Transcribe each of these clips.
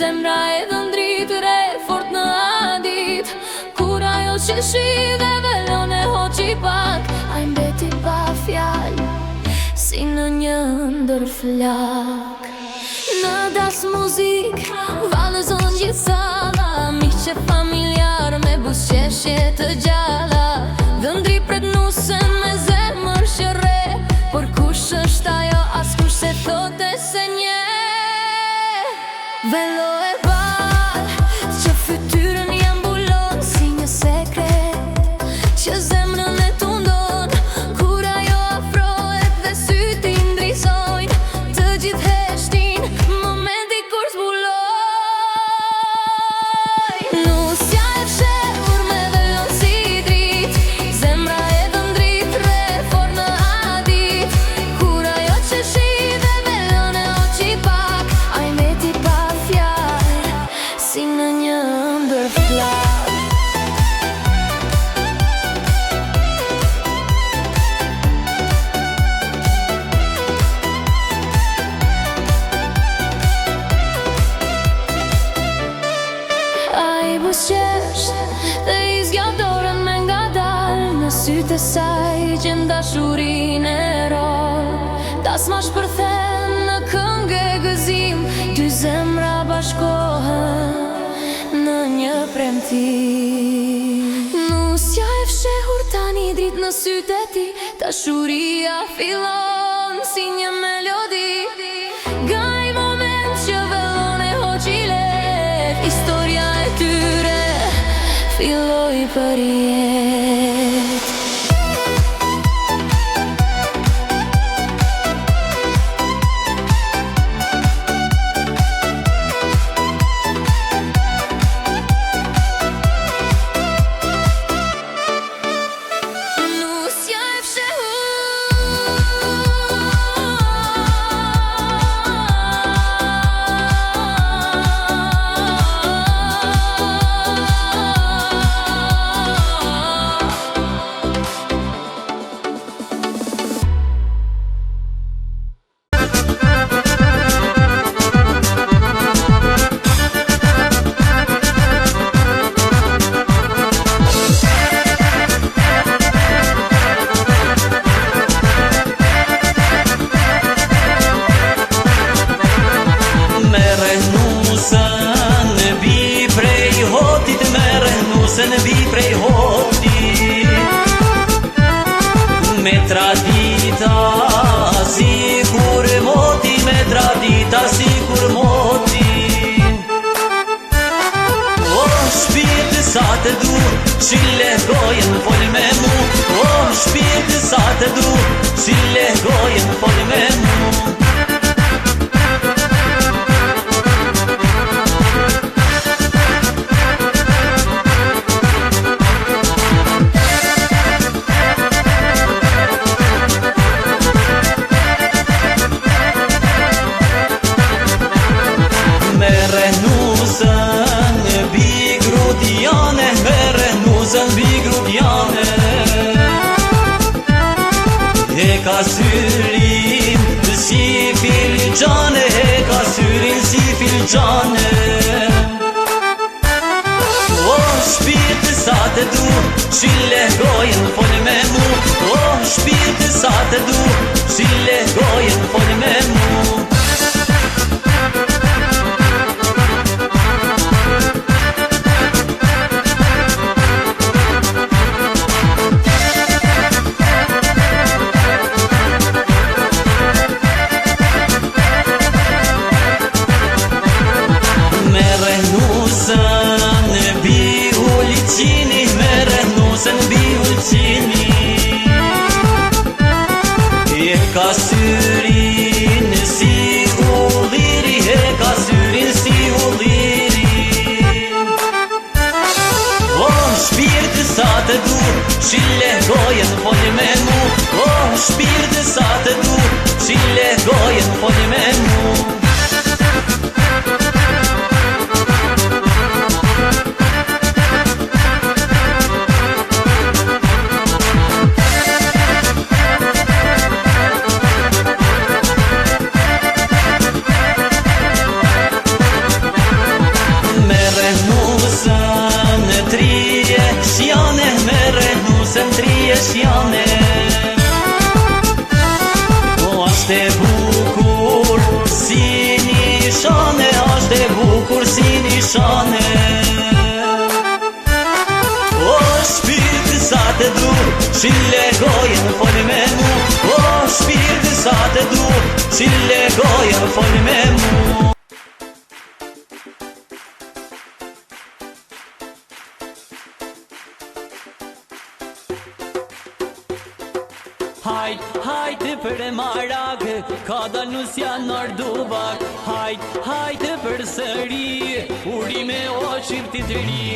zemra e dhëndrit re fort në adit, kur ajo që shi dhe velon e hoqi pak, a i mbeti pa fjall, si në një ndër flak. Në das muzik, valëzon gjithë sala, miqe familjar me busqeshje të gjalla. Dhëndri pret nusen me zemër shërre, por kush është ajo, as kush se thote se nje. Velo e bar, që fytyrën jam bulon si një sekret, që zemrën e tundon, kur ajo afrohet dhe syti ndrisojnë, të gjithë heshtin, momenti kur zbuloj. Nusja e fshehur me velon si drit, zemra e dhëndrit re fort në adit, kur ajo që shi dhe velon e hoqi pak, a i meti pa fjall, si në një ndër flak. A i busqesht dhe i zgjat dorën me nga dal, në sytë e saj gjem dashurin e rol. Tas ma shpërthen në këngë e gëzim, dy zemra bashkohen në një premtim. Nusja e fshehur tani drit në sytë e ti, dashuria fillon si një melodi. Gaj moment që vellon e hoqi let, historia e tyre filloi për jet. Nusja e Në vi prej hoti, me tradita si kur moti, me tradita si kur moti. O shpirt sa të du, qile gojen fol me mu, o shpirt sa të du, qile gojen fol me mu. E ka syrin si filxane, e ka syrin si filxane. O shpirt sa të du, qile gojen fol me mu, o shpirt sa të du, qile gojen fol me mu. E ka syrin si ulliri, e ka syrin si ulliri. O shpirt sa të du, qile gojen fol me mu, o shpirt sa të du, qile gojen fol me mu. shane. O shpirti sa të du, qile gojën fol me mu. O shpirti sa të du, qile gojën fol me mu. Hajt, hajtë për e marak, ka dal nusja nër dubak. Hajt, hajtë për sëri, urime o shqipti të ri.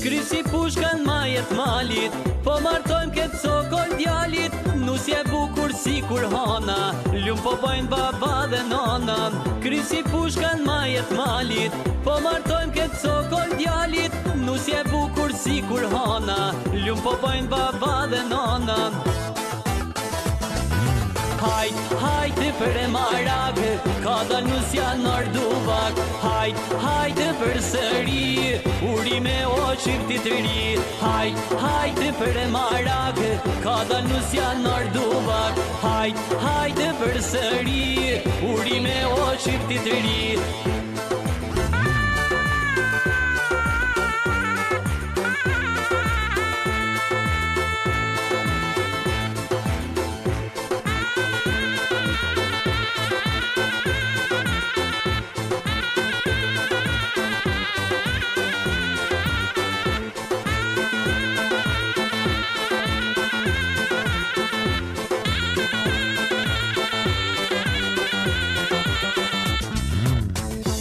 Krysi pushkan majet malit, po martojmë këtë sokol djalit. Nusje bukur si kur hana, lumë po bojnë baba dhe nana. Krysi pushkan majet malit, po martojmë këtë sokol djalit. Nusje bukur si kur hana, lumë po bojnë baba dhe nana. Hajt, hajtë për e marak, ka dal nusja nër dubak. Hajt, hajtë për sëri, urime o shqipti të ri. Hajt, hajtë për e marak, ka dal nusja nër dubak. Hajt, hajtë për sëri, urime o shqipti të ri.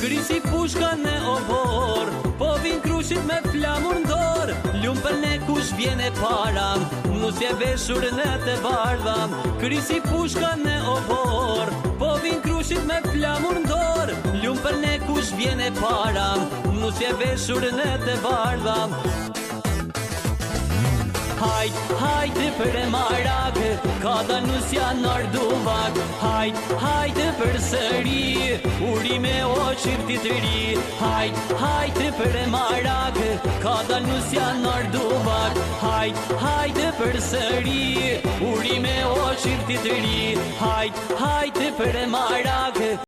Krysi pushka në obor, po vin krushit me flamur ndor. Lumpën e kush vjene para, nusje veshur në të bardha. Krysi pushka në obor, po vin krushit me flamur ndor. Lumpën e kush vjene para, nusje veshur në të bardha. Hajt, hajtë për e marak, ka dal nusja nër dubak. Hajt, hajtë për sëri, urime o shqipti të ri. Hajt, hajtë për e marak, ka dal nusja nër dubak. Hajt, hajtë për sëri, urime o shqipti të ri. Hajt, hajtë për e marak.